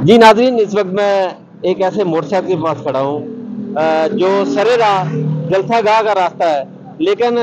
जी नाज़रीन, इस वक्त मैं एक ऐसे मोटरसाइकिल के पास खड़ा हूँ जो सरे राह जलसा गाह का रास्ता है, लेकिन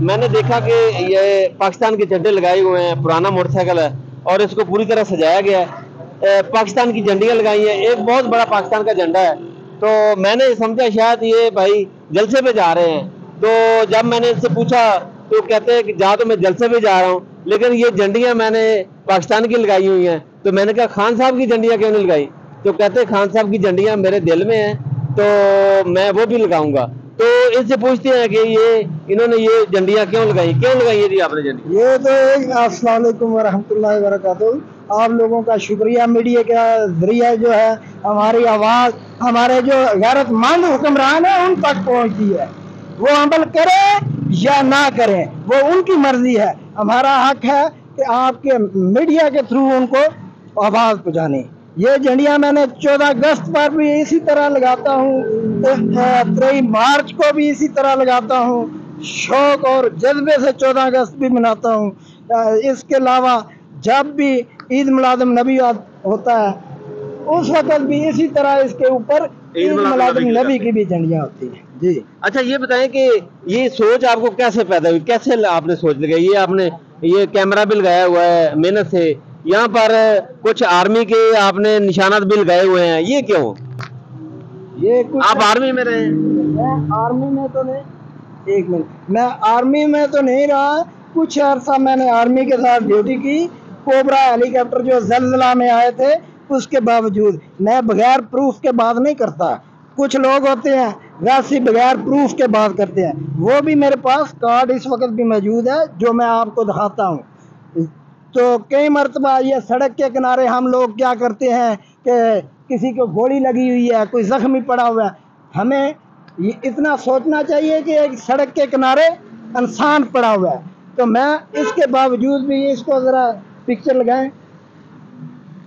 मैंने देखा कि ये पाकिस्तान के झंडे लगाए हुए हैं। पुराना मोटरसाइकिल है और इसको पूरी तरह सजाया गया है। पाकिस्तान की झंडियाँ लगाई हैं, एक बहुत बड़ा पाकिस्तान का झंडा है। तो मैंने समझा शायद ये भाई जलसे पे जा रहे हैं। तो जब मैंने इनसे पूछा तो कहते हैं कि जा तो मैं जलसे पे जा रहा हूँ, लेकिन ये झंडियाँ मैंने पाकिस्तान की लगाई हुई हैं। तो मैंने कहा खान साहब की झंडियाँ क्यों नहीं लगाई? तो कहते हैं खान साहब की झंडियाँ मेरे दिल में हैं, तो मैं वो भी लगाऊंगा। तो इनसे पूछते हैं कि ये इन्होंने ये झंडियाँ क्यों लगाई है जी आपने झंडी? ये तो अस्सलाम वालेकुम वरहमतुल्लाहि वबरकातुहू। आप लोगों का शुक्रिया, मीडिया का जरिया जो है हमारी आवाज़ हमारे जो गैरतमंद हुक्मरान है उन तक पहुंचती है। वो अमल करें या ना करें वो उनकी मर्जी है। हमारा हक है कि आपके मीडिया के थ्रू उनको आवाज़ पहुँचानी। ये झंडियाँ मैंने 14 अगस्त पर भी इसी तरह लगाता हूँ, 3 मार्च को भी इसी तरह लगाता हूँ। शौक और जज्बे से 14 अगस्त भी मनाता हूँ। इसके अलावा जब भी ईद मिलादुन नबी होता है उस वक्त भी इसी तरह इसके ऊपर ईद मिलादुन नबी की भी झंडियाँ होती हैं। जी अच्छा, ये बताएं कि ये सोच आपको कैसे पैदा हुई, कैसे आपने सोच लगाई? ये आपने ये कैमरा भी लगाया हुआ है मेहनत से, यहाँ पर कुछ आर्मी के आपने निशानात भी लगाए हुए हैं, ये क्यों? ये कुछ आप आर्मी में रहे? मैं आर्मी में तो नहीं, एक मिनट, मैं आर्मी में तो नहीं रहा। कुछ अर्सा मैंने आर्मी के साथ ड्यूटी की। कोबरा हेलीकॉप्टर जो ज़लज़ला में आए थे उसके बावजूद मैं बगैर प्रूफ के बात नहीं करता। कुछ लोग होते हैं वैसे बगैर प्रूफ के बात करते हैं। वो भी मेरे पास कार्ड इस वक्त भी मौजूद है जो मैं आपको दिखाता हूँ। तो कई मरतबा ये सड़क के किनारे हम लोग क्या करते हैं कि किसी को गोली लगी हुई है, कोई ज़ख्मी पड़ा हुआ है, हमें ये इतना सोचना चाहिए कि एक सड़क के किनारे इंसान पड़ा हुआ है। तो मैं इसके बावजूद भी, इसको ज़रा पिक्चर लगाएं,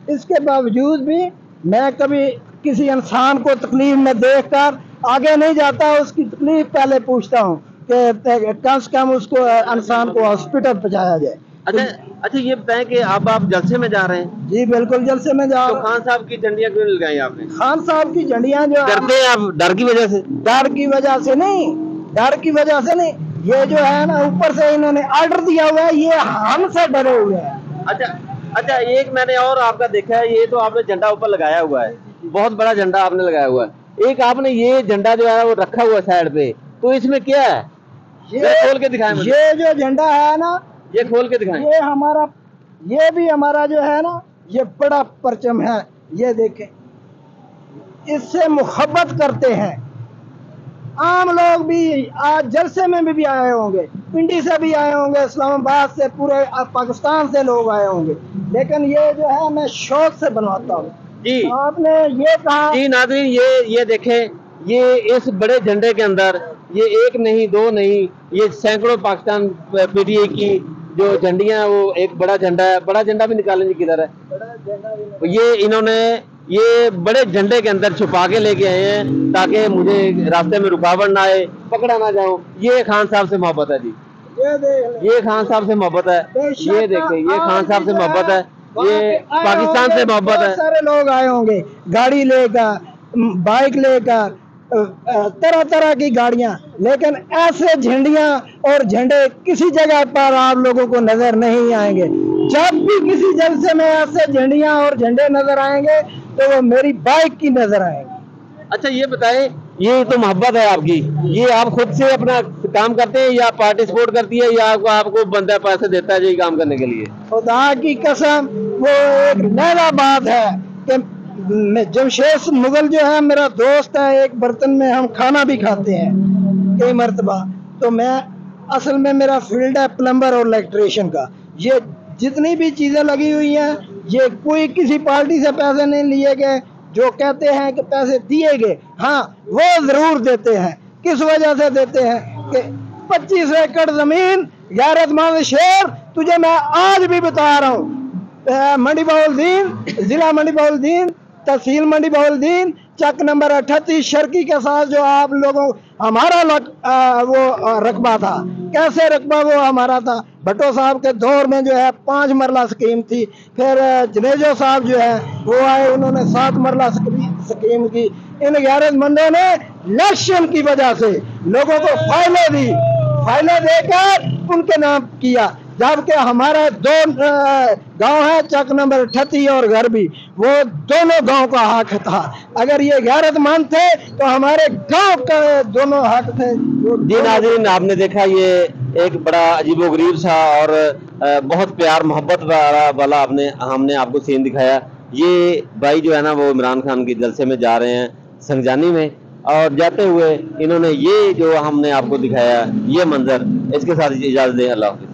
इसके बावजूद भी मैं कभी किसी इंसान को तकलीफ में देखकर आगे नहीं जाता, उसकी तकलीफ पहले पूछता हूँ कि कम से कम उसको इंसान को हॉस्पिटल पहुँचाया जाए। अच्छा, ये बताएं कि अब आप जलसे में जा रहे हैं? जी बिल्कुल जलसे में जा तो रहा हूं। खान साहब की झंडियाँ क्यों नहीं लगाई आपने? खान साहब की झंडियाँ जो डरते हैं आप, डर की वजह से? डर की वजह से नहीं, डर की वजह से नहीं, ये जो है ना ऊपर से इन्होंने ऑर्डर दिया हुआ है, ये हमसे डरे हुए हैं। अच्छा, एक मैंने और आपका देखा है, ये तो आपने झंडा ऊपर लगाया हुआ है, बहुत बड़ा झंडा आपने लगाया हुआ है। एक आपने ये झंडा जो है वो रखा हुआ है साइड पे, तो इसमें क्या है? ये खोल के दिखाएं मुझे। ये जो झंडा है ना, ये खोल के दिखाएं। ये हमारा, ये भी हमारा जो है ना ये बड़ा परचम है। ये देखें, इससे मोहब्बत करते हैं। आम लोग भी आज जलसे में भी आए होंगे, पिंडी से भी आए होंगे, इस्लामाबाद से, पूरे पाकिस्तान से लोग आए होंगे, लेकिन ये जो है मैं शौक से बनवाता हूँ। जी आपने ये कहा जी नाज़रीन, ये देखें, ये इस बड़े झंडे के अंदर ये एक नहीं दो नहीं, ये सैकड़ों पाकिस्तान पीटीआई की जो झंडियां, वो एक बड़ा झंडा है। बड़ा झंडा भी निकालें जी, किधर है? ये इन्होंने ये बड़े झंडे के अंदर छुपा के लेके आए हैं ताकि मुझे रास्ते में रुकावट ना आए, पकड़ा ना जाऊं। ये खान साहब से मोहब्बत है जी, ये खान साहब से मोहब्बत है। ये देखें, ये खान साहब से मोहब्बत है, ये पाकिस्तान से मोहब्बत है। सारे लोग आए होंगे गाड़ी लेकर, बाइक लेकर, तरह तरह की गाड़ियां, लेकिन ऐसे झंडियां और झंडे किसी जगह पर आप लोगों को नजर नहीं आएंगे। जब भी किसी जलसे में ऐसे झंडियां और झंडे नजर आएंगे तो वो मेरी बाइक की नजर आएंगे। अच्छा, ये बताएं, ये तो मोहब्बत है आपकी, ये आप खुद से अपना काम करते हैं या पार्टी सपोर्ट करती है या आपको बंदा पैसे देता है जी काम करने के लिए? खुदा की कसम, वो एक नया बात है कि जमशेद मुगल जो है मेरा दोस्त है, एक बर्तन में हम खाना भी खाते हैं कई मरतबा। तो मैं असल में मेरा फील्ड है प्लम्बर और इलेक्ट्रिशियन का। ये जितनी भी चीज़ें लगी हुई हैं, ये कोई किसी पार्टी से पैसे नहीं लिए गए। जो कहते हैं कि पैसे दिए गए, हाँ वो ज़रूर देते हैं। किस वजह से देते हैं कि 25 एकड़ ज़मीन, गैरतमंद शेर, तुझे मैं आज भी बता रहा हूँ, मंडी बहाउद्दीन, ज़िला मंडी बहाउद्दीन, तहसील मंडी बहाउद्दीन, चक नंबर 38 शर्की के साथ जो आप लोगों हमारा वो रकबा था। कैसे रकबा वो हमारा था? भट्टो साहब के दौर में जो है 5 मरला स्कीम थी, फिर जनेजो साहब जो है वो आए, उन्होंने 7 मरला स्कीम की। इन गैरतमंदों ने इलेक्शन की वजह से लोगों को फाइलें देकर उनके नाम किया, जबकि हमारा 2 गांव है, चक नंबर 38 और गरबी, वो दोनों गांव का हक था। अगर ये गैरतमंद थे तो हमारे गांव का दोनों हक थे। जी नाज़रीन, आपने देखा ये एक बड़ा अजीबोगरीब सा और बहुत प्यार मोहब्बत वाला हमने आपको सीन दिखाया। ये भाई जो है ना वो इमरान खान के जलसे में जा रहे हैं संगजानी में, और जाते हुए इन्होंने ये जो हमने आपको दिखाया ये मंजर, इसके साथ इजाज़त दें। अल्लाह हाफ़िज़।